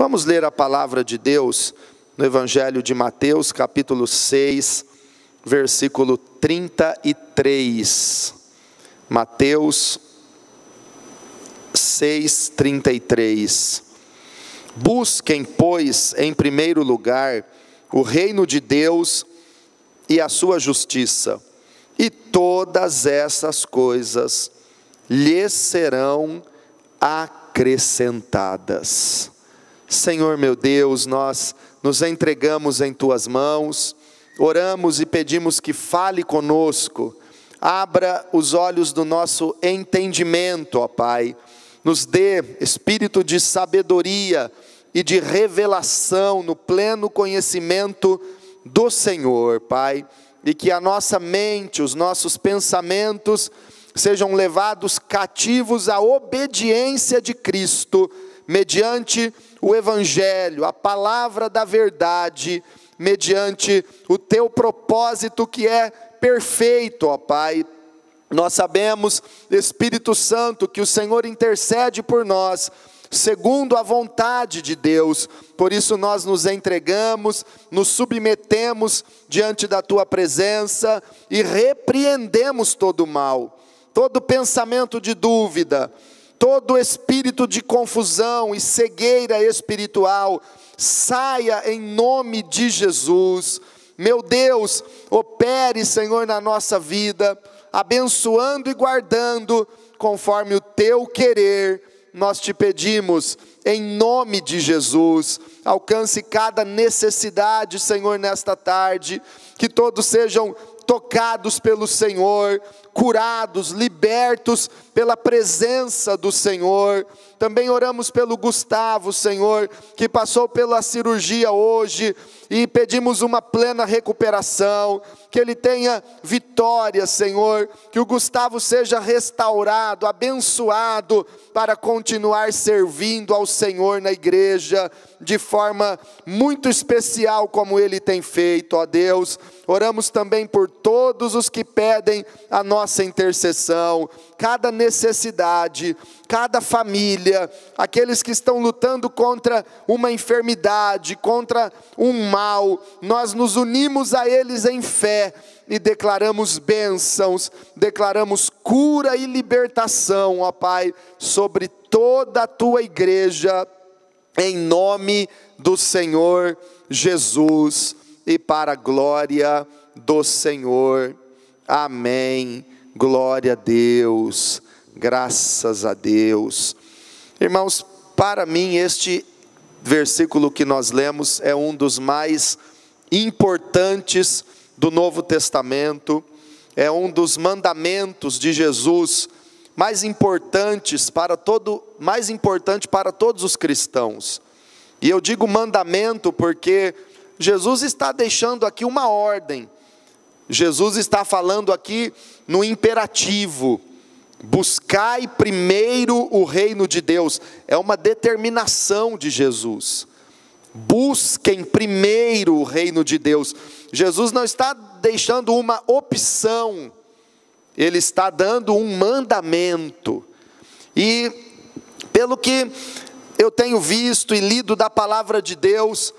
Vamos ler a palavra de Deus no Evangelho de Mateus, capítulo 6, versículo 33. Mateus 6, 33. Busquem, pois, em primeiro lugar, o reino de Deus e a sua justiça, e todas essas coisas lhes serão acrescentadas. Senhor meu Deus, nós nos entregamos em Tuas mãos, oramos e pedimos que fale conosco, abra os olhos do nosso entendimento, ó Pai, nos dê espírito de sabedoria e de revelação no pleno conhecimento do Senhor, Pai, e que a nossa mente, os nossos pensamentos sejam levados cativos à obediência de Cristo, mediante o Evangelho, a palavra da verdade, mediante o Teu propósito que é perfeito, ó Pai. Nós sabemos, Espírito Santo, que o Senhor intercede por nós, segundo a vontade de Deus. Por isso nós nos entregamos, nos submetemos diante da Tua presença e repreendemos todo o mal, todo pensamento de dúvida, todo espírito de confusão e cegueira espiritual, saia em nome de Jesus. Meu Deus, opere, Senhor, na nossa vida, abençoando e guardando, conforme o Teu querer. Nós te pedimos, em nome de Jesus, alcance cada necessidade, Senhor, nesta tarde, que todos sejam tocados pelo Senhor, curados, libertos pela presença do Senhor. Também oramos pelo Gustavo, Senhor, que passou pela cirurgia hoje, e pedimos uma plena recuperação, que ele tenha vitória, Senhor, que o Gustavo seja restaurado, abençoado, para continuar servindo ao Senhor na igreja, de forma muito especial, como ele tem feito, ó Deus. Oramos também por todos os que pedem a nossa intercessão, cada necessidade, cada família, aqueles que estão lutando contra uma enfermidade, contra um mal, nós nos unimos a eles em fé e declaramos bênçãos, declaramos cura e libertação, ó Pai, sobre toda a Tua igreja, em nome do Senhor Jesus e para a glória do Senhor. Amém. Glória a Deus, graças a Deus. Irmãos, para mim este versículo que nós lemos é um dos mais importantes do Novo Testamento, é um dos mandamentos de Jesus mais importante para todos os cristãos. E eu digo mandamento porque Jesus está deixando aqui uma ordem. Jesus está falando aqui no imperativo: buscai primeiro o reino de Deus. É uma determinação de Jesus. Busquem primeiro o reino de Deus. Jesus não está deixando uma opção, Ele está dando um mandamento. E pelo que eu tenho visto e lido da palavra de Deus,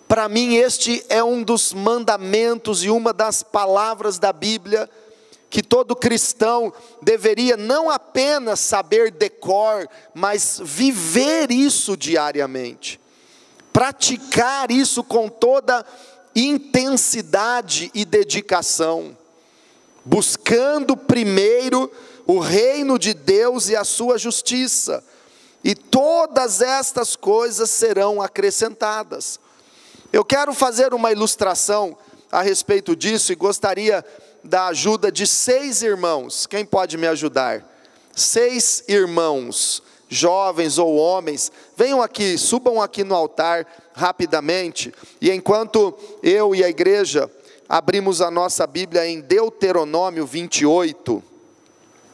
para mim este é um dos mandamentos e uma das palavras da Bíblia que todo cristão deveria não apenas saber de cor, mas viver isso diariamente, praticar isso com toda intensidade e dedicação, buscando primeiro o reino de Deus e a sua justiça, e todas estas coisas serão acrescentadas. Eu quero fazer uma ilustração a respeito disso e gostaria da ajuda de 6 irmãos. Quem pode me ajudar? 6 irmãos, jovens ou homens, venham aqui, subam aqui no altar rapidamente, e enquanto eu e a igreja abrimos a nossa Bíblia em Deuteronômio 28,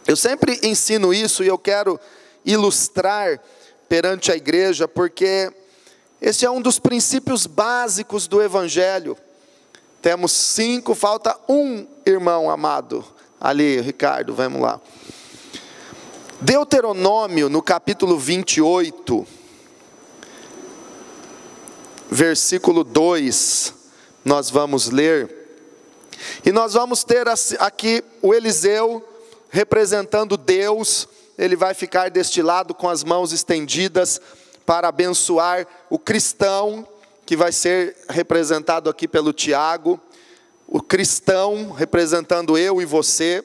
eu sempre ensino isso e eu quero ilustrar perante a igreja, porque esse é um dos princípios básicos do Evangelho. Temos 5, falta um irmão amado, ali, Ricardo, vamos lá. Deuteronômio, no capítulo 28, versículo 2, nós vamos ler, e nós vamos ter aqui o Eliseu representando Deus. Ele vai ficar deste lado com as mãos estendidas para abençoar o cristão, que vai ser representado aqui pelo Tiago, o cristão representando eu e você,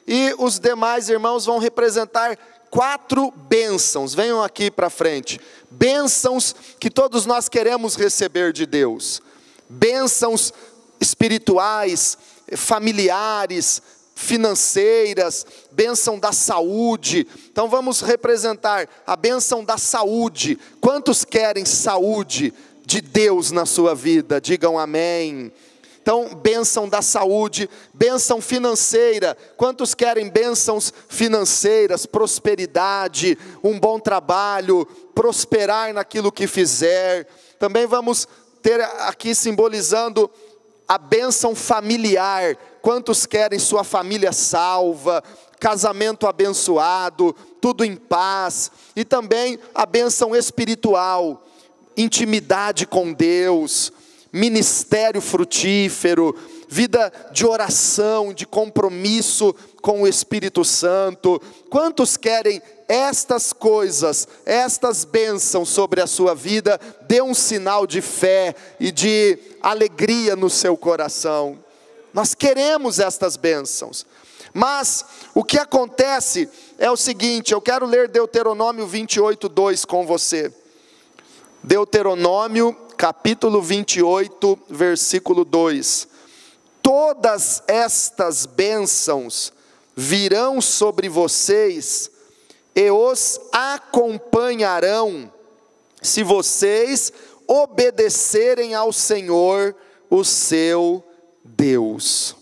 e os demais irmãos vão representar 4 bênçãos. Venham aqui para frente. Bênçãos que todos nós queremos receber de Deus. Bênçãos espirituais, familiares, financeiras, bênção da saúde. Então vamos representar a bênção da saúde. Quantos querem saúde de Deus na sua vida? Digam amém. Então, bênção da saúde, bênção financeira. Quantos querem bênçãos financeiras, prosperidade, um bom trabalho, prosperar naquilo que fizer? Também vamos ter aqui simbolizando a bênção familiar. Quantos querem sua família salva, casamento abençoado, tudo em paz? E também a bênção espiritual, intimidade com Deus, ministério frutífero, vida de oração, de compromisso com o Espírito Santo. Quantos querem estas coisas, estas bênçãos sobre a sua vida? Dê um sinal de fé e de alegria no seu coração. Nós queremos estas bênçãos. Mas o que acontece é o seguinte, eu quero ler Deuteronômio 28:2 com você. Deuteronômio capítulo 28, versículo 2. Todas estas bênçãos virão sobre vocês e os acompanharão, se vocês obedecerem ao Senhor, o seu Deus.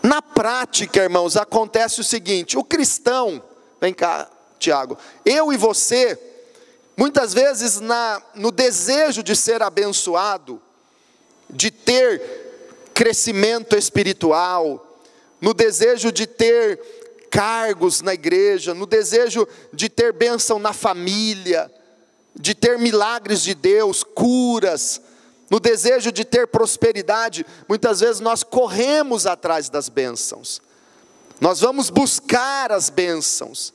Na prática, irmãos, acontece o seguinte: o cristão, vem cá, Tiago, eu e você, muitas vezes no desejo de ser abençoado, de ter crescimento espiritual, no desejo de ter cargos na igreja, no desejo de ter bênção na família, de ter milagres de Deus, curas, no desejo de ter prosperidade, muitas vezes nós corremos atrás das bênçãos, nós vamos buscar as bênçãos.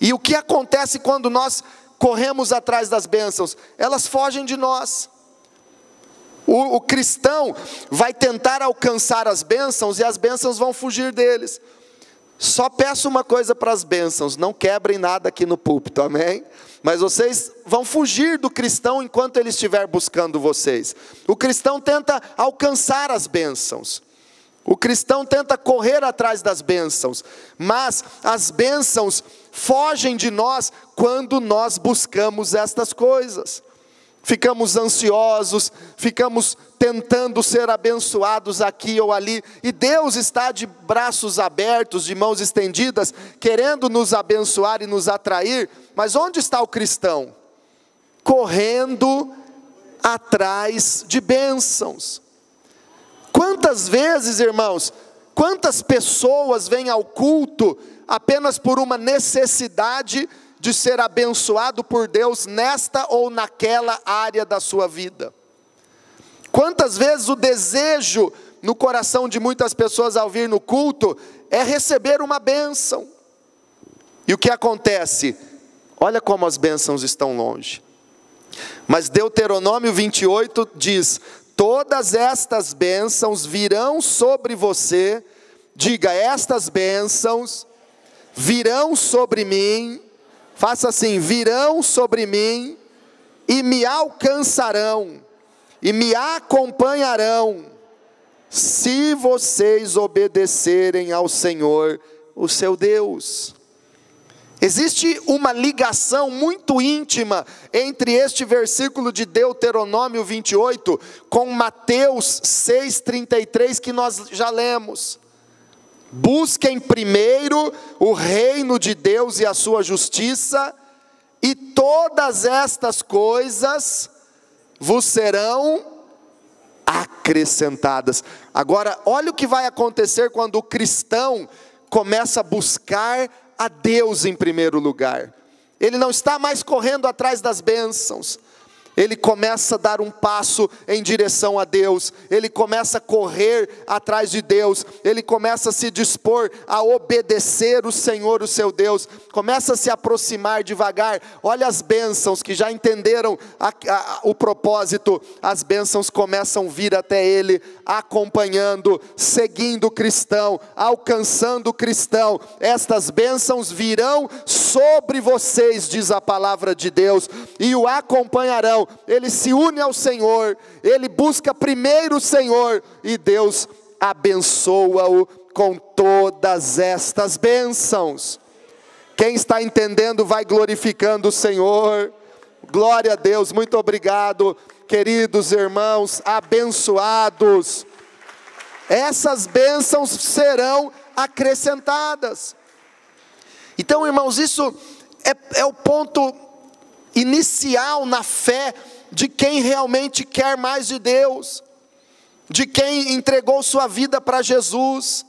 E o que acontece quando nós corremos atrás das bênçãos? Elas fogem de nós. O cristão vai tentar alcançar as bênçãos e as bênçãos vão fugir deles. Só peço uma coisa para as bênçãos: não quebrem nada aqui no púlpito, amém? Mas vocês vão fugir do cristão enquanto ele estiver buscando vocês. O cristão tenta alcançar as bênçãos, o cristão tenta correr atrás das bênçãos, mas as bênçãos fogem de nós quando nós buscamos estas coisas. Ficamos ansiosos, ficamos tentando ser abençoados aqui ou ali, e Deus está de braços abertos, de mãos estendidas, querendo nos abençoar e nos atrair. Mas onde está o cristão? Correndo atrás de bênçãos. Quantas vezes, irmãos, quantas pessoas vêm ao culto apenas por uma necessidade de ser abençoado por Deus nesta ou naquela área da sua vida? Quantas vezes o desejo no coração de muitas pessoas ao vir no culto é receber uma bênção. E o que acontece? Olha como as bênçãos estão longe. Mas Deuteronômio 28 diz: todas estas bênçãos virão sobre você. Diga: estas bênçãos virão sobre mim. Faça assim: virão sobre mim e me alcançarão e me acompanharão, se vocês obedecerem ao Senhor, o seu Deus. Existe uma ligação muito íntima entre este versículo de Deuteronômio 28 com Mateus 6,33, que nós já lemos. Busquem primeiro o reino de Deus e a sua justiça, e todas estas coisas vos serão acrescentadas. Agora, olha o que vai acontecer quando o cristão começa a buscar a Deus em primeiro lugar. Ele não está mais correndo atrás das bênçãos, ele começa a dar um passo em direção a Deus, ele começa a correr atrás de Deus, ele começa a se dispor a obedecer o Senhor, o seu Deus, começa a se aproximar devagar. Olha as bênçãos que já entenderam o propósito, as bênçãos começam a vir até ele, acompanhando, seguindo o cristão, alcançando o cristão. Estas bênçãos virão sobre vocês, diz a palavra de Deus, e o acompanharão. Ele se une ao Senhor, ele busca primeiro o Senhor, e Deus abençoa-o com todas estas bênçãos. Quem está entendendo vai glorificando o Senhor. Glória a Deus, muito obrigado, queridos irmãos, abençoados. Essas bênçãos serão acrescentadas. Então, irmãos, isso é o ponto inicial na fé de quem realmente quer mais de Deus, de quem entregou sua vida para Jesus.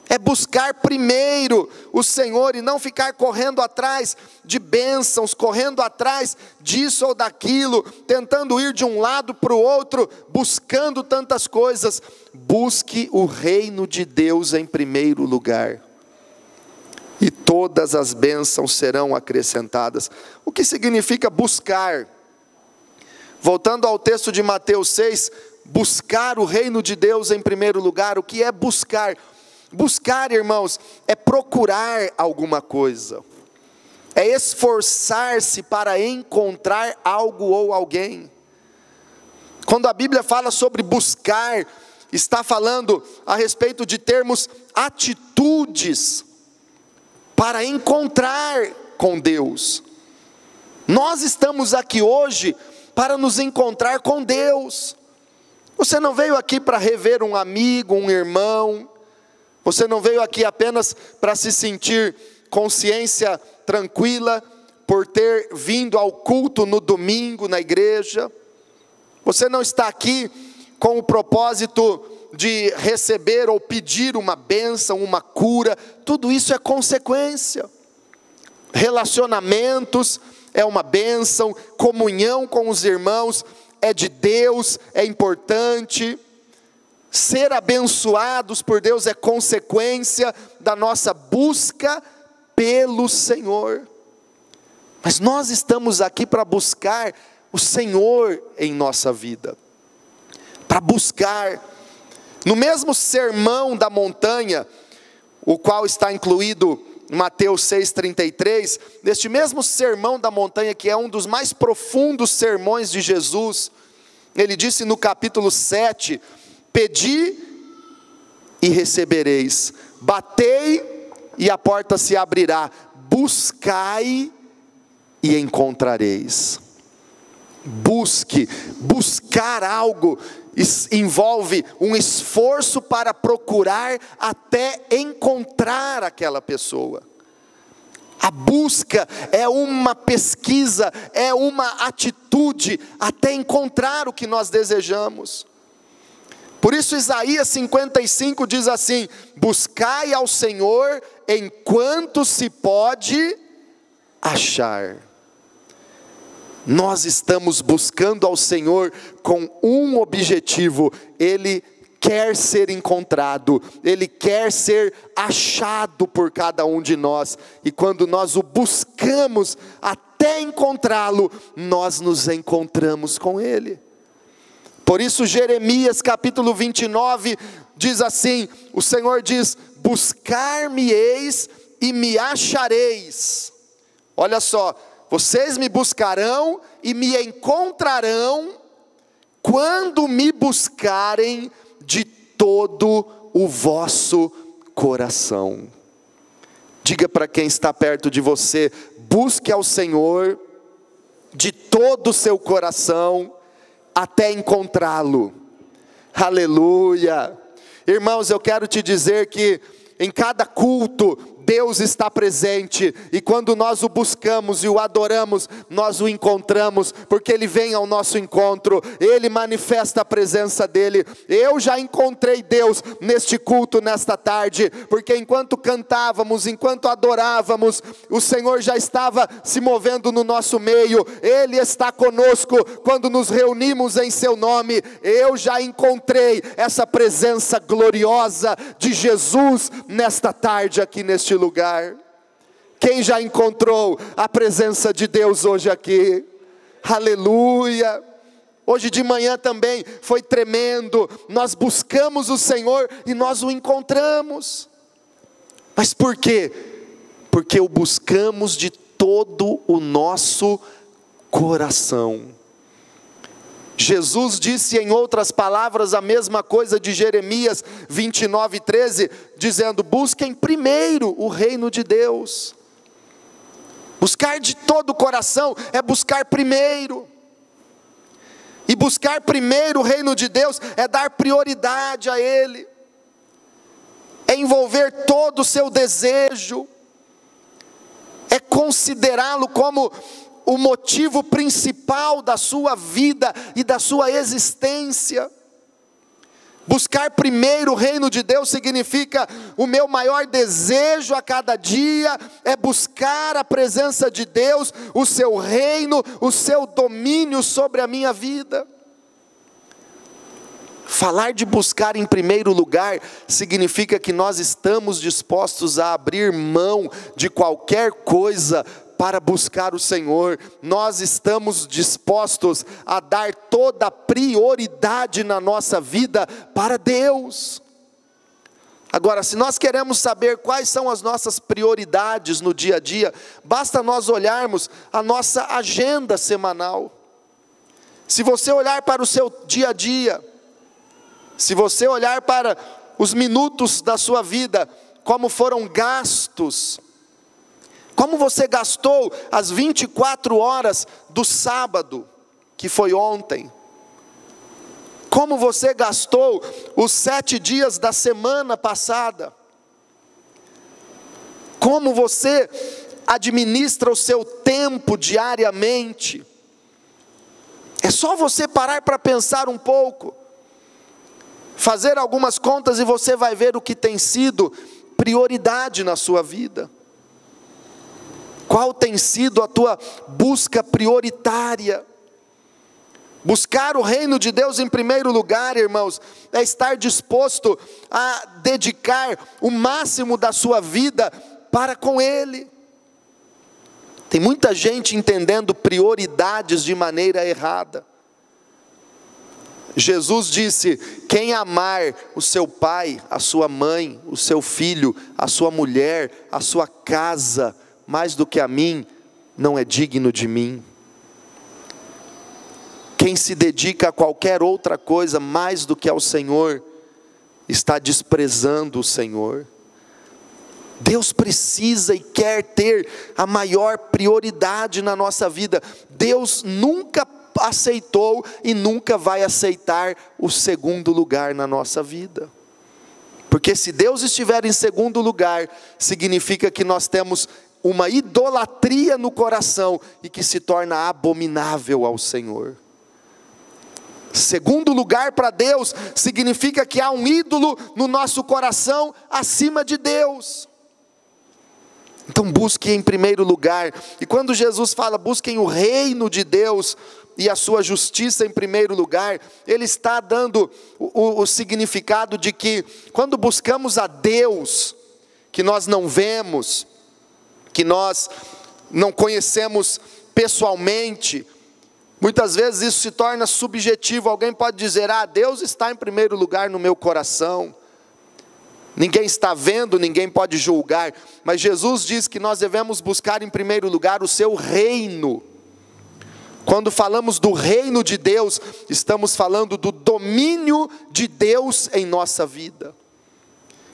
É buscar primeiro o Senhor e não ficar correndo atrás de bênçãos, correndo atrás disso ou daquilo, tentando ir de um lado para o outro, buscando tantas coisas. Busque o reino de Deus em primeiro lugar, e todas as bênçãos serão acrescentadas. O que significa buscar? Voltando ao texto de Mateus 6, buscar o reino de Deus em primeiro lugar. O que é buscar? Buscar, irmãos, é procurar alguma coisa, é esforçar-se para encontrar algo ou alguém. Quando a Bíblia fala sobre buscar, está falando a respeito de termos atitudes para encontrar com Deus. Nós estamos aqui hoje para nos encontrar com Deus. Você não veio aqui para rever um amigo, um irmão. Você não veio aqui apenas para se sentir consciência tranquila por ter vindo ao culto no domingo na igreja. Você não está aqui com o propósito de receber ou pedir uma bênção, uma cura. Tudo isso é consequência. Relacionamentos é uma bênção, comunhão com os irmãos é de Deus, é importante. Ser abençoados por Deus é consequência da nossa busca pelo Senhor. Mas nós estamos aqui para buscar o Senhor em nossa vida, para buscar. No mesmo sermão da montanha, o qual está incluído em Mateus 6,33, neste mesmo sermão da montanha, que é um dos mais profundos sermões de Jesus, ele disse no capítulo 7, pedi e recebereis, batei e a porta se abrirá, buscai e encontrareis. Buscar algo envolve um esforço para procurar até encontrar aquela pessoa. A busca é uma pesquisa, é uma atitude até encontrar o que nós desejamos. Por isso Isaías 55 diz assim: buscai ao Senhor enquanto se pode achar. Nós estamos buscando ao Senhor com um objetivo: Ele quer ser encontrado, Ele quer ser achado por cada um de nós, e quando nós o buscamos até encontrá-lo, nós nos encontramos com Ele. Por isso Jeremias capítulo 29 diz assim, o Senhor diz: buscar-me-eis e me achareis. Olha só, vocês me buscarão e me encontrarão quando me buscarem de todo o vosso coração. Diga para quem está perto de você: busque ao Senhor de todo o seu coração até encontrá-lo. Aleluia. Irmãos, eu quero te dizer que em cada culto Deus está presente, e quando nós o buscamos e o adoramos, nós o encontramos, porque Ele vem ao nosso encontro, Ele manifesta a presença dEle. Eu já encontrei Deus neste culto, nesta tarde, porque enquanto cantávamos, enquanto adorávamos, o Senhor já estava se movendo no nosso meio. Ele está conosco quando nos reunimos em seu nome. Eu já encontrei essa presença gloriosa de Jesus nesta tarde aqui neste lugar. Quem já encontrou a presença de Deus hoje aqui? Aleluia! Hoje de manhã também foi tremendo. Nós buscamos o Senhor e nós o encontramos. Mas por quê? Porque o buscamos de todo o nosso coração. Jesus disse em outras palavras a mesma coisa de Jeremias 29:13, dizendo: busquem primeiro o reino de Deus. Buscar de todo o coração é buscar primeiro. E buscar primeiro o reino de Deus é dar prioridade a Ele, é envolver todo o seu desejo, é considerá-lo como o motivo principal da sua vida e da sua existência. Buscar primeiro o reino de Deus significa: o meu maior desejo a cada dia é buscar a presença de Deus, o seu reino, o seu domínio sobre a minha vida. Falar de buscar em primeiro lugar significa que nós estamos dispostos a abrir mão de qualquer coisa para buscar o Senhor. Nós estamos dispostos a dar toda a prioridade na nossa vida para Deus. Agora, se nós queremos saber quais são as nossas prioridades no dia a dia, basta nós olharmos a nossa agenda semanal. Se você olhar para o seu dia a dia, se você olhar para os minutos da sua vida, como foram gastos, como você gastou as 24 horas do sábado, que foi ontem, como você gastou os 7 dias da semana passada, como você administra o seu tempo diariamente. É só você parar para pensar um pouco, fazer algumas contas e você vai ver o que tem sido prioridade na sua vida. Qual tem sido a tua busca prioritária? Buscar o reino de Deus em primeiro lugar, irmãos, é estar disposto a dedicar o máximo da sua vida para com Ele. Tem muita gente entendendo prioridades de maneira errada. Jesus disse: quem amar o seu pai, a sua mãe, o seu filho, a sua mulher, a sua casa, mais do que a mim, não é digno de mim. Quem se dedica a qualquer outra coisa mais do que ao Senhor, está desprezando o Senhor. Deus precisa e quer ter a maior prioridade na nossa vida. Deus nunca aceitou e nunca vai aceitar o segundo lugar na nossa vida. Porque se Deus estiver em segundo lugar, significa que nós temos uma idolatria no coração e que se torna abominável ao Senhor. Segundo lugar para Deus significa que há um ídolo no nosso coração acima de Deus. Então busque em primeiro lugar. E quando Jesus fala busquem o reino de Deus e a sua justiça em primeiro lugar, Ele está dando o significado de que quando buscamos a Deus, que nós não vemos, que nós não conhecemos pessoalmente, muitas vezes isso se torna subjetivo. Alguém pode dizer: Deus está em primeiro lugar no meu coração. Ninguém está vendo, ninguém pode julgar. Mas Jesus diz que nós devemos buscar em primeiro lugar o seu reino. Quando falamos do reino de Deus, estamos falando do domínio de Deus em nossa vida.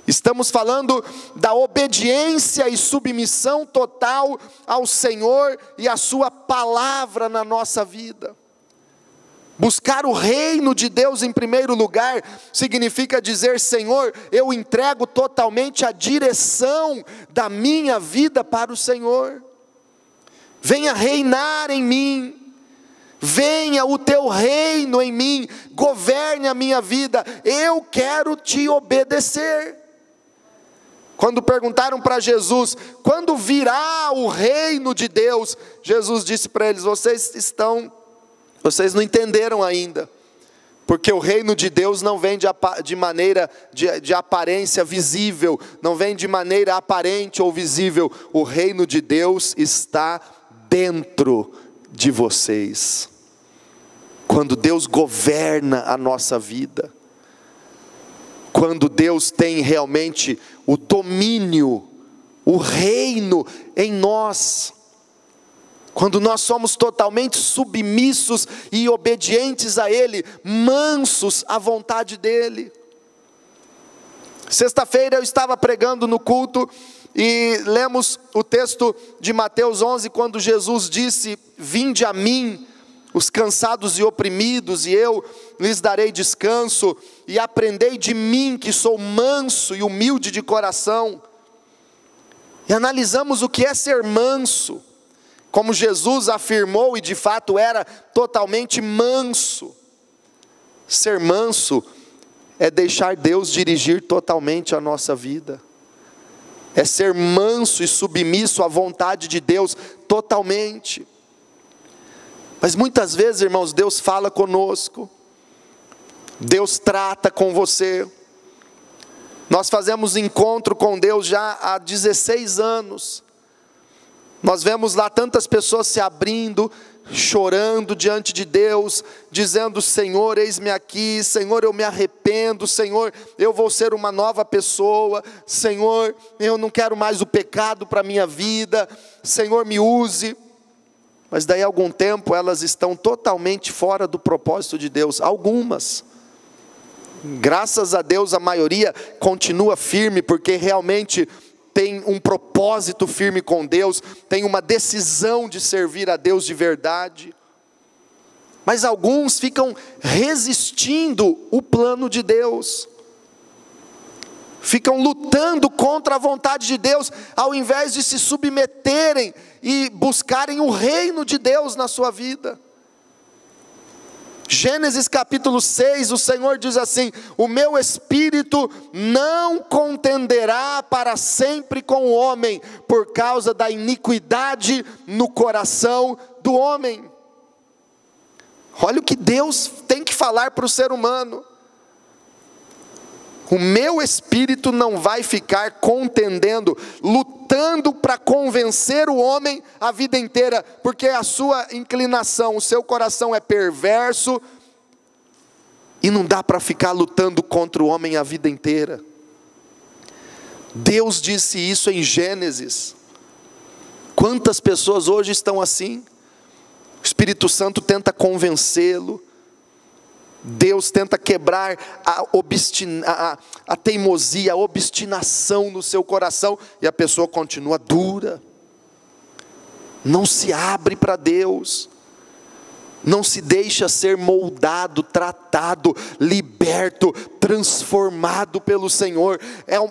Estamos falando da obediência e submissão total ao Senhor e à sua palavra na nossa vida. Buscar o reino de Deus em primeiro lugar significa dizer: Senhor, eu entrego totalmente a direção da minha vida para o Senhor. Venha reinar em mim, venha o teu reino em mim, governe a minha vida, eu quero te obedecer. Quando perguntaram para Jesus, quando virá o reino de Deus? Jesus disse para eles: vocês não entenderam ainda, porque o reino de Deus não vem de maneira de aparência visível, não vem de maneira aparente ou visível. O reino de Deus está dentro de vocês. Quando Deus governa a nossa vida, quando Deus tem realmente o domínio, o reino em nós, quando nós somos totalmente submissos e obedientes a Ele, mansos à vontade dEle. Sexta-feira eu estava pregando no culto e lemos o texto de Mateus 11, quando Jesus disse: vinde a mim, os cansados e oprimidos, e eu lhes darei descanso, e aprendei de mim, que sou manso e humilde de coração. E analisamos o que é ser manso, como Jesus afirmou, e de fato era totalmente manso. Ser manso é deixar Deus dirigir totalmente a nossa vida, é ser manso e submisso à vontade de Deus totalmente. Mas muitas vezes, irmãos, Deus fala conosco, Deus trata com você. Nós fazemos encontro com Deus já há 16 anos, nós vemos lá tantas pessoas se abrindo, chorando diante de Deus, dizendo: Senhor, eis-me aqui, Senhor, eu me arrependo, Senhor, eu vou ser uma nova pessoa, Senhor, eu não quero mais o pecado para a minha vida, Senhor, me use. Mas daí a algum tempo elas estão totalmente fora do propósito de Deus. Algumas, graças a Deus, a maioria continua firme, porque realmente tem um propósito firme com Deus, tem uma decisão de servir a Deus de verdade. Mas alguns ficam resistindo o plano de Deus, ficam lutando contra a vontade de Deus, ao invés de se submeterem e buscarem o reino de Deus na sua vida. Gênesis capítulo 6, o Senhor diz assim: o meu espírito não contenderá para sempre com o homem, por causa da iniquidade no coração do homem. Olha o que Deus tem que falar para o ser humano: o meu espírito não vai ficar contendendo, lutando para convencer o homem a vida inteira, porque a sua inclinação, o seu coração é perverso, e não dá para ficar lutando contra o homem a vida inteira. Deus disse isso em Gênesis. Quantas pessoas hoje estão assim? O Espírito Santo tenta convencê-lo, Deus tenta quebrar a teimosia, a obstinação no seu coração, e a pessoa continua dura, não se abre para Deus, não se deixa ser moldado, tratado, liberto, transformado pelo Senhor.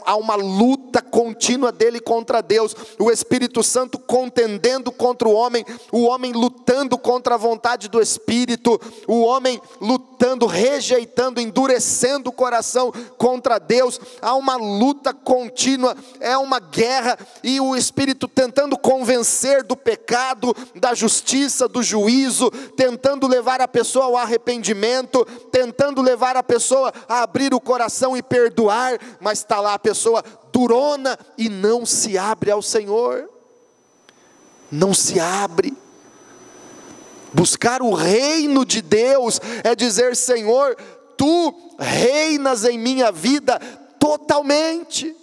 Há uma luta contínua dele contra Deus, o Espírito Santo contendendo contra o homem lutando contra a vontade do Espírito, o homem lutando, rejeitando, endurecendo o coração contra Deus. Há uma luta contínua, é uma guerra, e o Espírito tentando convencer do pecado, da justiça, do juízo, tentando levar a pessoa ao arrependimento, tentando levar a pessoa a abrir o coração e perdoar, mas está lá a pessoa durona e não se abre ao Senhor, não se abre. Buscar o reino de Deus é dizer: Senhor, Tu reinas em minha vida totalmente,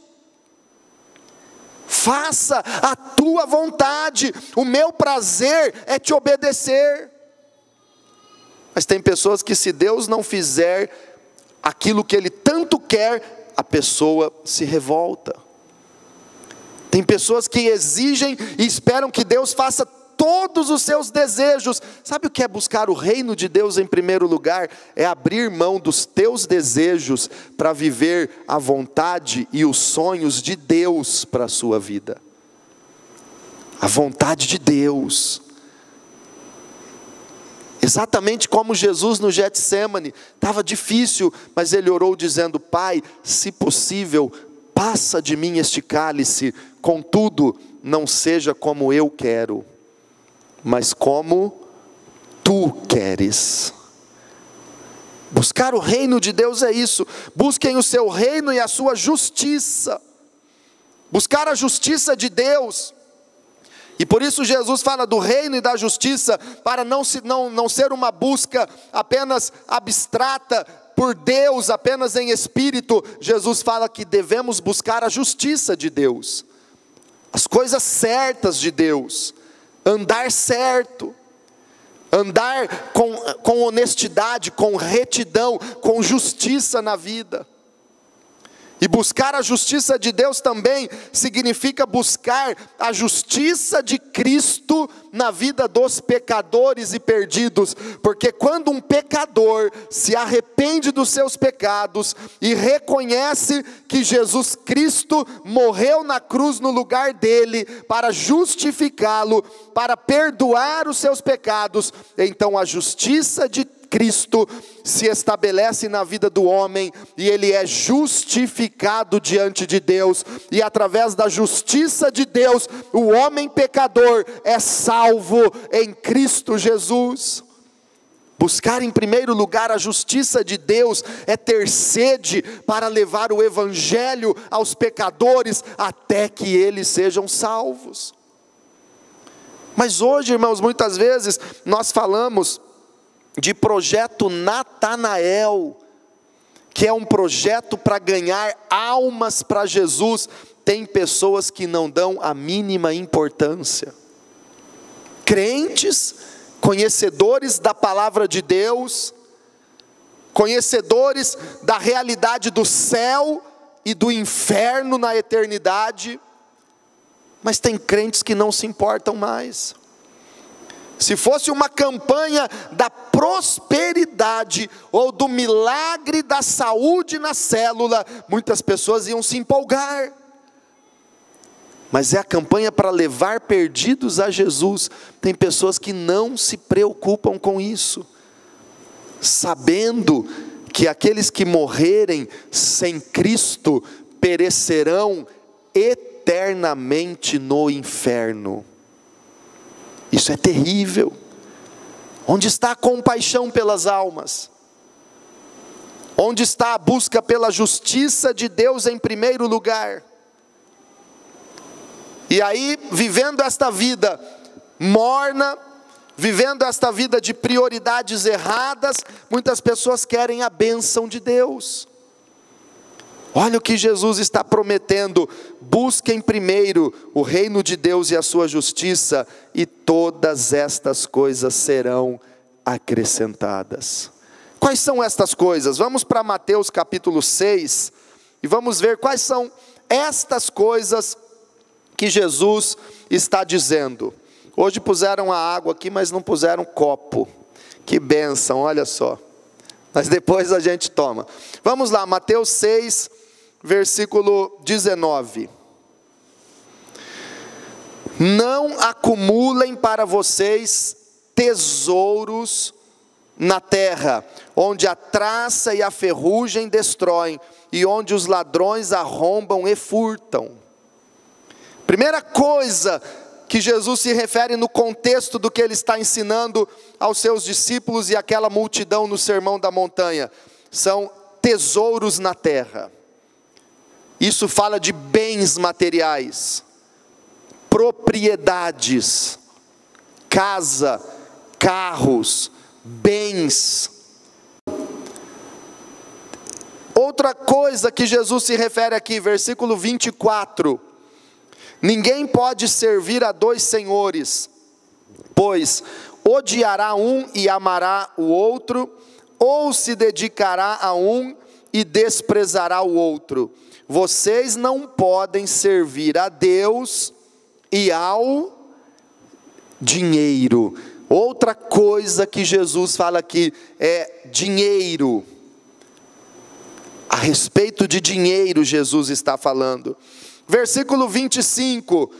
faça a Tua vontade, o meu prazer é Te obedecer. Mas tem pessoas que, se Deus não fizer aquilo que Ele tanto quer, a pessoa se revolta. Tem pessoas que exigem e esperam que Deus faça todos os seus desejos. Sabe o que é buscar o reino de Deus em primeiro lugar? É abrir mão dos teus desejos para viver a vontade e os sonhos de Deus para a sua vida. A vontade de Deus. Exatamente como Jesus no Getsêmani, estava difícil, mas ele orou dizendo: Pai, se possível, passa de mim este cálice, contudo, não seja como eu quero, mas como tu queres. Buscar o reino de Deus é isso. Busquem o seu reino e a sua justiça. Buscar a justiça de Deus. E por isso Jesus fala do reino e da justiça, para não ser uma busca apenas abstrata por Deus, apenas em espírito. Jesus fala que devemos buscar a justiça de Deus, as coisas certas de Deus, andar certo, andar com honestidade, com retidão, com justiça na vida. E buscar a justiça de Deus também significa buscar a justiça de Cristo na vida dos pecadores e perdidos. Porque quando um pecador se arrepende dos seus pecados e reconhece que Jesus Cristo morreu na cruz no lugar dele para justificá-lo, para perdoar os seus pecados, então a justiça de Cristo se estabelece na vida do homem, e ele é justificado diante de Deus, e através da justiça de Deus, o homem pecador é salvo em Cristo Jesus. Buscar em primeiro lugar a justiça de Deus é ter sede para levar o evangelho aos pecadores, até que eles sejam salvos. Mas hoje, irmãos, muitas vezes nós falamos de projeto Natanael, que é um projeto para ganhar almas para Jesus. Tem pessoas que não dão a mínima importância. Crentes, conhecedores da palavra de Deus, conhecedores da realidade do céu e do inferno na eternidade, mas tem crentes que não se importam mais. Se fosse uma campanha da prosperidade ou do milagre da saúde na célula, muitas pessoas iam se empolgar. Mas é a campanha para levar perdidos a Jesus. Tem pessoas que não se preocupam com isso, sabendo que aqueles que morrerem sem Cristo perecerão eternamente no inferno. Isso é terrível. Onde está a compaixão pelas almas? Onde está a busca pela justiça de Deus em primeiro lugar? E aí, vivendo esta vida morna, vivendo esta vida de prioridades erradas, muitas pessoas querem a bênção de Deus. Olha o que Jesus está prometendo: busquem primeiro o reino de Deus e a sua justiça, e todas estas coisas serão acrescentadas. Quais são estas coisas? Vamos para Mateus capítulo 6, e vamos ver quais são estas coisas que Jesus está dizendo. Hoje puseram a água aqui, mas não puseram copo. Que bênção, olha só. Mas depois a gente toma. Vamos lá, Mateus 6, versículo 19. Não acumulem para vocês tesouros na terra, onde a traça e a ferrugem destroem, e onde os ladrões arrombam e furtam. Primeira coisa que Jesus se refere no contexto do que ele está ensinando aos seus discípulos e àquela multidão no Sermão da Montanha, são tesouros na terra. Isso fala de bens materiais, propriedades, casa, carros, bens. Outra coisa que Jesus se refere aqui, versículo 24: ninguém pode servir a dois senhores, pois odiará um e amará o outro, ou se dedicará a um e desprezará o outro. Vocês não podem servir a Deus e ao dinheiro. Outra coisa que Jesus fala aqui é dinheiro. A respeito de dinheiro Jesus está falando. Versículo 25,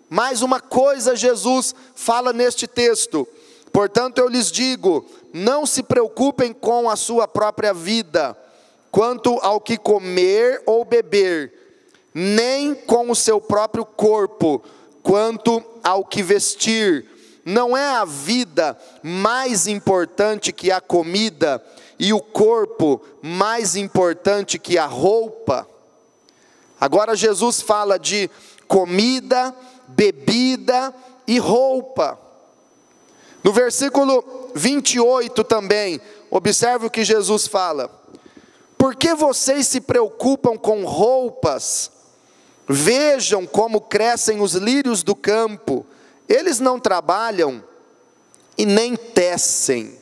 mais uma coisa Jesus fala neste texto. Portanto eu lhes digo, não se preocupem com a sua própria vida, quanto ao que comer ou beber, nem com o seu próprio corpo, quanto ao que vestir. Não é a vida mais importante que a comida, e o corpo mais importante que a roupa? Agora Jesus fala de comida, bebida e roupa. No versículo 28 também, observe o que Jesus fala. Por que vocês se preocupam com roupas? Vejam como crescem os lírios do campo. Eles não trabalham e nem tecem.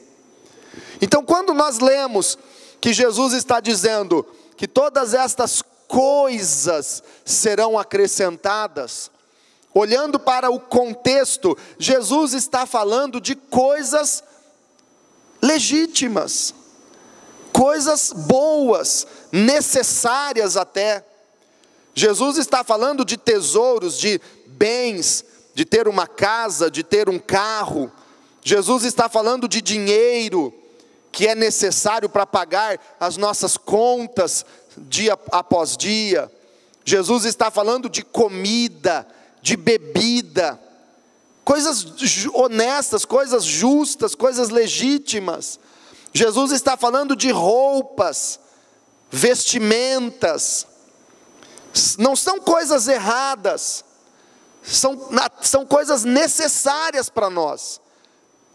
Então, quando nós lemos que Jesus está dizendo que todas estas coisas serão acrescentadas, olhando para o contexto, Jesus está falando de coisas legítimas, coisas boas, necessárias até. Jesus está falando de tesouros, de bens, de ter uma casa, de ter um carro. Jesus está falando de dinheiro, que é necessário para pagar as nossas contas dia após dia. Jesus está falando de comida, de bebida, coisas honestas, coisas justas, coisas legítimas. Jesus está falando de roupas, vestimentas. Não são coisas erradas, são coisas necessárias para nós.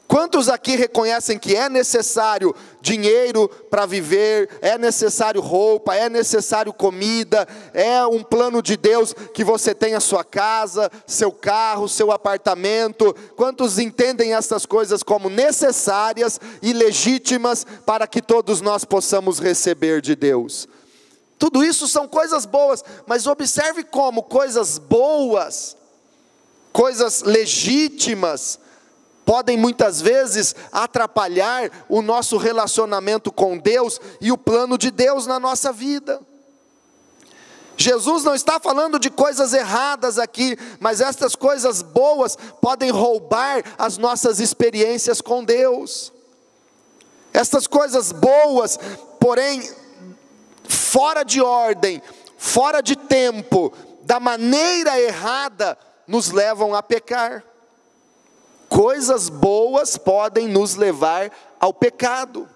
Quantos aqui reconhecem que é necessário dinheiro para viver, é necessário roupa, é necessário comida, é um plano de Deus que você tenha sua casa, seu carro, seu apartamento? Quantos entendem essas coisas como necessárias e legítimas para que todos nós possamos receber de Deus? Tudo isso são coisas boas, mas observe como coisas boas, coisas legítimas, podem muitas vezes atrapalhar o nosso relacionamento com Deus e o plano de Deus na nossa vida. Jesus não está falando de coisas erradas aqui, mas estas coisas boas podem roubar as nossas experiências com Deus. Estas coisas boas, porém, fora de ordem, fora de tempo, da maneira errada, nos levam a pecar. Coisas boas podem nos levar ao pecado,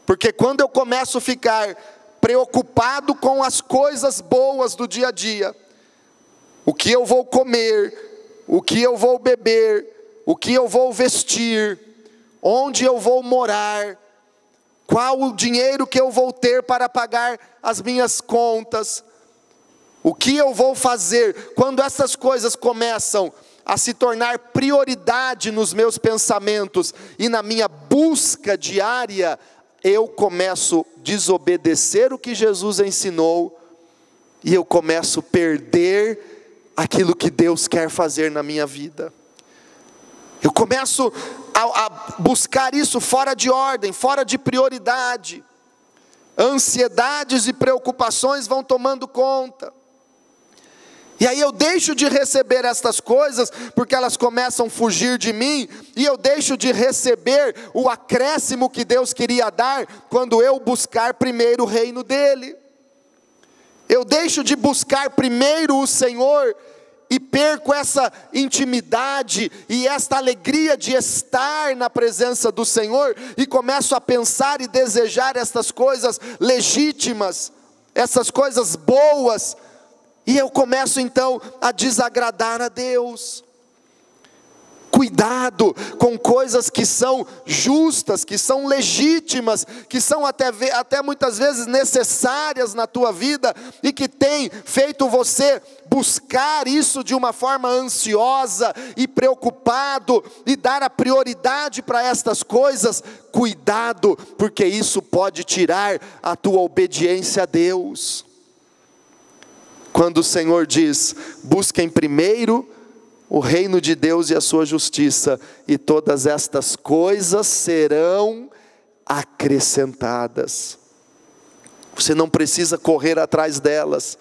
porque quando eu começo a ficar preocupado com as coisas boas do dia a dia, o que eu vou comer, o que eu vou beber, o que eu vou vestir, onde eu vou morar, qual o dinheiro que eu vou ter para pagar as minhas contas, o que eu vou fazer, quando essas coisas começam a se tornar prioridade nos meus pensamentos e na minha busca diária, eu começo a desobedecer o que Jesus ensinou, e eu começo a perder aquilo que Deus quer fazer na minha vida. Eu começo a buscar isso fora de ordem, fora de prioridade. Ansiedades e preocupações vão tomando conta. E aí eu deixo de receber estas coisas, porque elas começam a fugir de mim, e eu deixo de receber o acréscimo que Deus queria dar, quando eu buscar primeiro o reino dEle. Eu deixo de buscar primeiro o Senhor, e perco essa intimidade, e esta alegria de estar na presença do Senhor, e começo a pensar e desejar estas coisas legítimas, essas coisas boas, e eu começo então a desagradar a Deus. Cuidado com coisas que são justas, que são legítimas, que são até muitas vezes necessárias na tua vida, e que tem feito você buscar isso de uma forma ansiosa e preocupado, e dar a prioridade para estas coisas. Cuidado, porque isso pode tirar a tua obediência a Deus. Quando o Senhor diz, busquem primeiro o reino de Deus e a sua justiça, e todas estas coisas serão acrescentadas. Você não precisa correr atrás delas,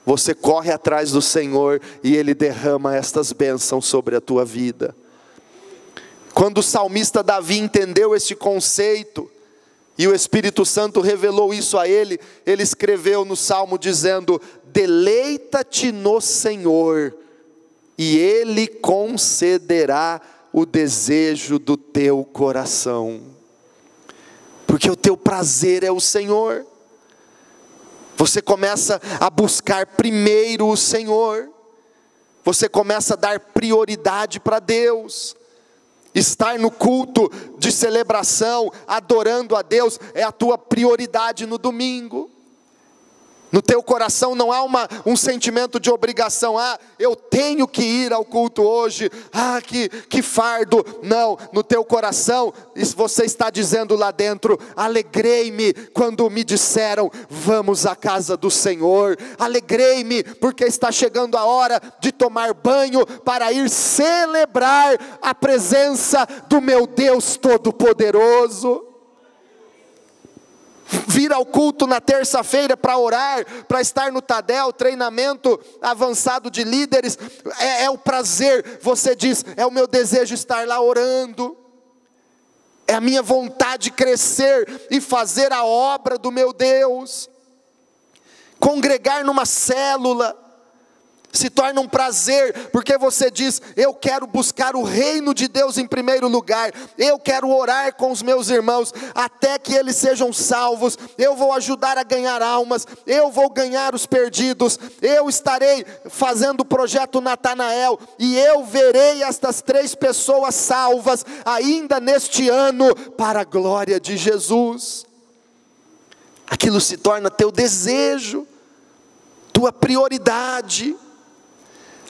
você corre atrás do Senhor e Ele derrama estas bênçãos sobre a tua vida. Quando o salmista Davi entendeu este conceito, e o Espírito Santo revelou isso a ele, ele escreveu no Salmo dizendo: deleita-te no Senhor, e Ele concederá o desejo do teu coração. Porque o teu prazer é o Senhor. Você começa a buscar primeiro o Senhor. Você começa a dar prioridade para Deus. Estar no culto de celebração, adorando a Deus, é a tua prioridade no domingo. No teu coração não há um sentimento de obrigação. Eu tenho que ir ao culto hoje. Que fardo. Não, no teu coração, você está dizendo lá dentro: alegrei-me quando me disseram, vamos à casa do Senhor. Alegrei-me porque está chegando a hora de tomar banho para ir celebrar a presença do meu Deus Todo-Poderoso. Vir ao culto na terça-feira para orar, para estar no Tadel, treinamento avançado de líderes, é o prazer. Você diz: é o meu desejo estar lá orando, é a minha vontade de crescer e fazer a obra do meu Deus. Congregar numa célula se torna um prazer, porque você diz: eu quero buscar o reino de Deus em primeiro lugar, eu quero orar com os meus irmãos, até que eles sejam salvos, eu vou ajudar a ganhar almas, eu vou ganhar os perdidos, eu estarei fazendo o projeto Natanael, e eu verei estas 3 pessoas salvas, ainda neste ano, para a glória de Jesus. Aquilo se torna teu desejo, tua prioridade.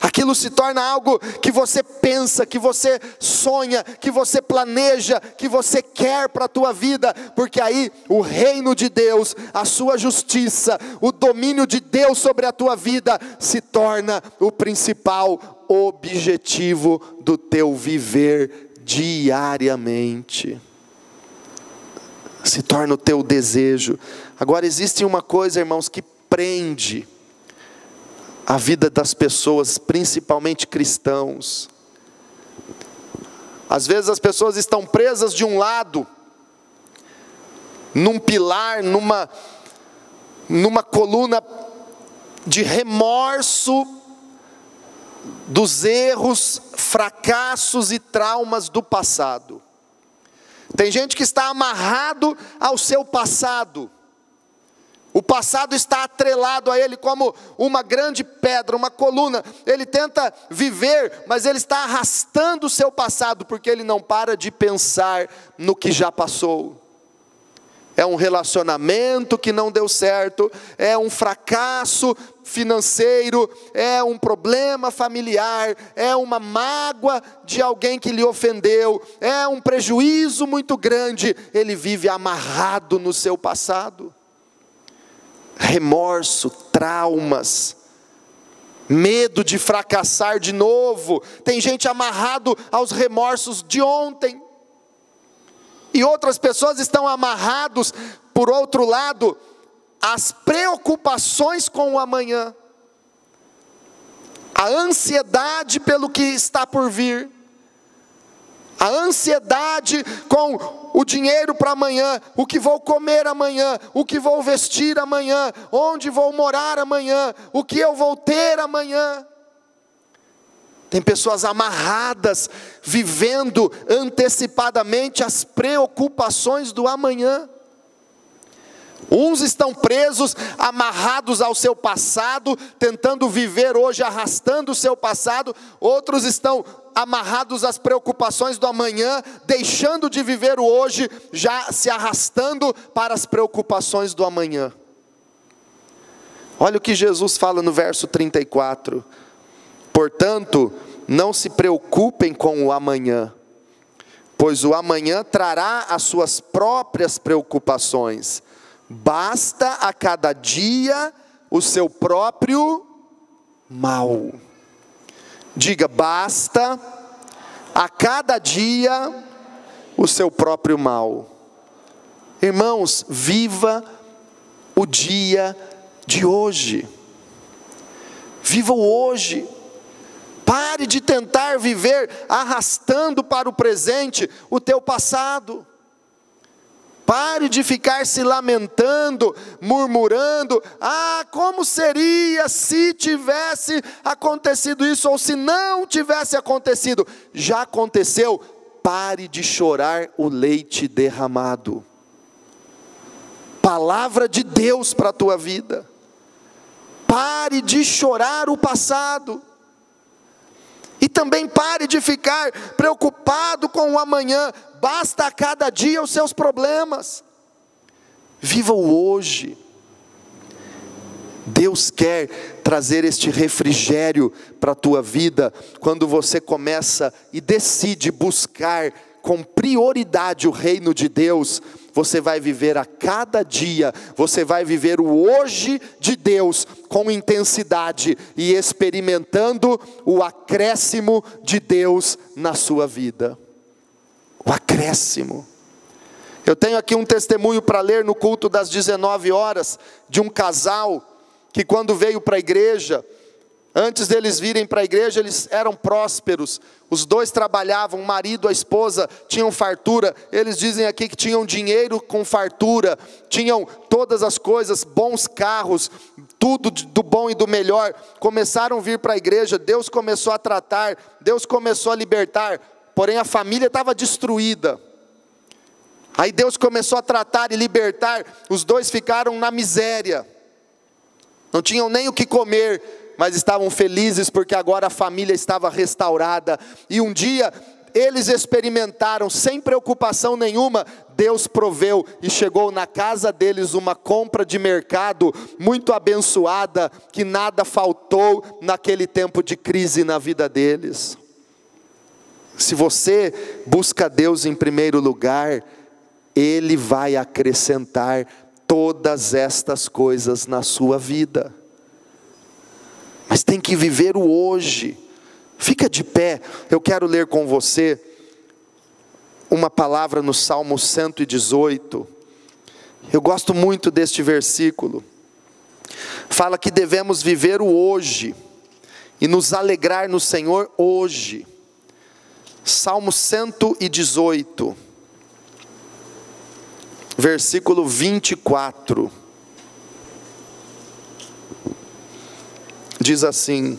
Aquilo se torna algo que você pensa, que você sonha, que você planeja, que você quer para a tua vida, porque aí o reino de Deus, a sua justiça, o domínio de Deus sobre a tua vida, se torna o principal objetivo do teu viver diariamente. Se torna o teu desejo. Agora existe uma coisa, irmãos, que prende a vida das pessoas, principalmente cristãos. Às vezes as pessoas estão presas de um lado, num pilar, numa coluna de remorso dos erros, fracassos e traumas do passado. Tem gente que está amarrado ao seu passado. O passado está atrelado a ele como uma grande pedra, uma coluna. Ele tenta viver, mas ele está arrastando o seu passado, porque ele não para de pensar no que já passou. É um relacionamento que não deu certo, é um fracasso financeiro, é um problema familiar, é uma mágoa de alguém que lhe ofendeu, é um prejuízo muito grande. Ele vive amarrado no seu passado. Remorso, traumas, medo de fracassar de novo. Tem gente amarrado aos remorsos de ontem. E outras pessoas estão amarrados, por outro lado, às preocupações com o amanhã. A ansiedade pelo que está por vir. A ansiedade com o dinheiro para amanhã, o que vou comer amanhã, o que vou vestir amanhã, onde vou morar amanhã, o que eu vou ter amanhã. Tem pessoas amarradas, vivendo antecipadamente as preocupações do amanhã. Uns estão presos, amarrados ao seu passado, tentando viver hoje, arrastando o seu passado. Outros estão amarrados às preocupações do amanhã, deixando de viver o hoje, já se arrastando para as preocupações do amanhã. Olha o que Jesus fala no verso 34. Portanto, não se preocupem com o amanhã, pois o amanhã trará as suas próprias preocupações. Basta a cada dia o seu próprio mal. Diga: basta a cada dia o seu próprio mal. Irmãos, viva o dia de hoje. Viva o hoje. Pare de tentar viver arrastando para o presente o teu passado. Pare de ficar se lamentando, murmurando: ah, como seria se tivesse acontecido isso, ou se não tivesse acontecido. Já aconteceu. Pare de chorar o leite derramado. Palavra de Deus para a tua vida. Pare de chorar o passado. E também pare de ficar preocupado com o amanhã. Basta a cada dia os seus problemas. Viva o hoje. Deus quer trazer este refrigério para a tua vida, quando você começa e decide buscar com prioridade o reino de Deus. Você vai viver a cada dia, você vai viver o hoje de Deus com intensidade e experimentando o acréscimo de Deus na sua vida. O acréscimo. Eu tenho aqui um testemunho para ler no culto das 19 horas, de um casal que, quando veio para a igreja, antes deles virem para a igreja, eles eram prósperos. Os dois trabalhavam, o marido e a esposa tinham fartura. Eles dizem aqui que tinham dinheiro com fartura, tinham todas as coisas, bons carros, tudo do bom e do melhor. Começaram a vir para a igreja, Deus começou a tratar, Deus começou a libertar, porém a família estava destruída. Aí Deus começou a tratar e libertar, os dois ficaram na miséria. Não tinham nem o que comer, mas estavam felizes porque agora a família estava restaurada. E um dia eles experimentaram, sem preocupação nenhuma, Deus proveu e chegou na casa deles uma compra de mercado muito abençoada, que nada faltou naquele tempo de crise na vida deles. Se você busca Deus em primeiro lugar, Ele vai acrescentar todas estas coisas na sua vida. Mas tem que viver o hoje. Fica de pé, eu quero ler com você uma palavra no Salmo 118. Eu gosto muito deste versículo. Fala que devemos viver o hoje e nos alegrar no Senhor hoje. Salmo 118. Versículo 24, diz assim: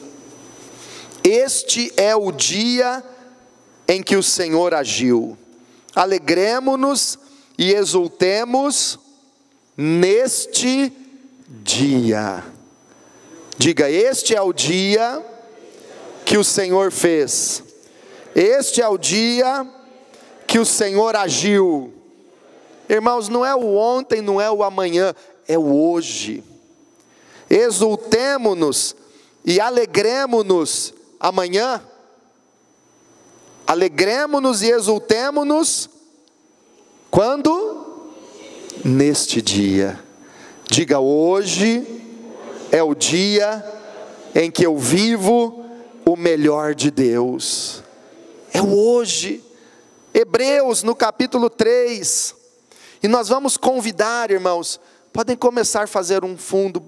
este é o dia em que o Senhor agiu, alegremo-nos e exultemos neste dia. Diga: este é o dia que o Senhor fez, este é o dia que o Senhor agiu. Irmãos, não é o ontem, não é o amanhã, é o hoje. Exultemo-nos e alegremo-nos amanhã. Alegremo-nos e exultemo-nos quando? Neste dia. Diga: hoje é o dia em que eu vivo o melhor de Deus. É o hoje. Hebreus no capítulo 3. E nós vamos convidar, irmãos, podem começar a fazer um fundo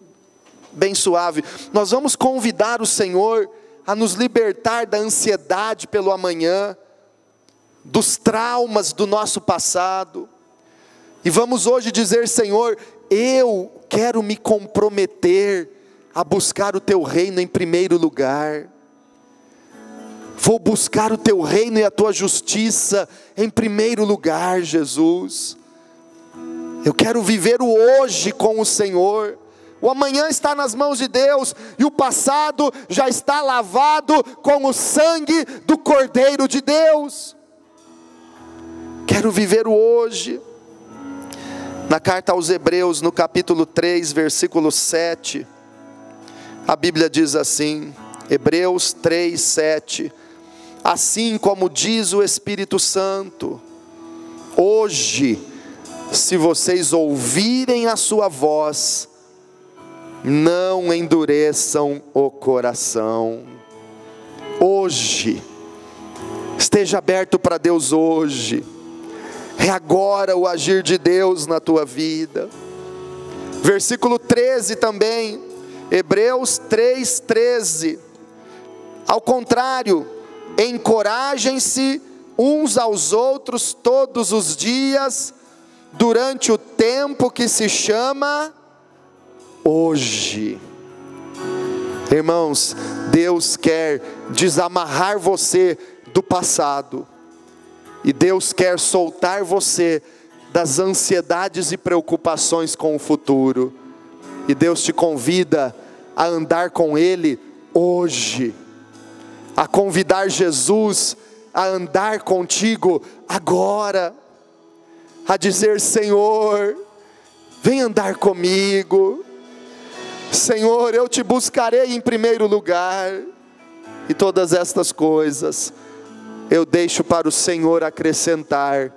bem suave. Nós vamos convidar o Senhor a nos libertar da ansiedade pelo amanhã, dos traumas do nosso passado. E vamos hoje dizer: Senhor, eu quero me comprometer a buscar o Teu reino em primeiro lugar. Vou buscar o Teu reino e a Tua justiça em primeiro lugar, Jesus. Eu quero viver o hoje com o Senhor. O amanhã está nas mãos de Deus, e o passado já está lavado com o sangue do Cordeiro de Deus. Quero viver o hoje. Na carta aos Hebreus, no capítulo 3, versículo 7, a Bíblia diz assim, Hebreus 3, 7: assim como diz o Espírito Santo, hoje, se vocês ouvirem a sua voz, não endureçam o coração. hoje. Esteja aberto para Deus hoje. É agora o agir de Deus na tua vida. Versículo 13 também, Hebreus 3:13. Ao contrário, encorajem-se uns aos outros todos os dias, durante o tempo que se chama hoje. Irmãos, Deus quer desamarrar você do passado, e Deus quer soltar você das ansiedades e preocupações com o futuro, e Deus te convida a andar com Ele hoje, a convidar Jesus a andar contigo agora, a dizer: Senhor, vem andar comigo, Senhor, eu te buscarei em primeiro lugar, e todas estas coisas eu deixo para o Senhor acrescentar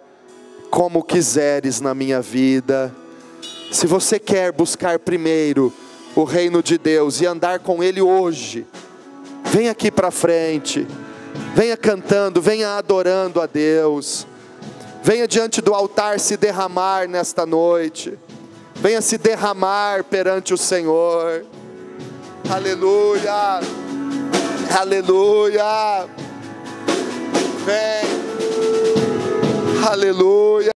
como quiseres na minha vida. Se você quer buscar primeiro o reino de Deus e andar com Ele hoje, venha aqui para frente, venha cantando, venha adorando a Deus, venha diante do altar se derramar nesta noite, venha se derramar perante o Senhor. Aleluia, aleluia, vem, aleluia.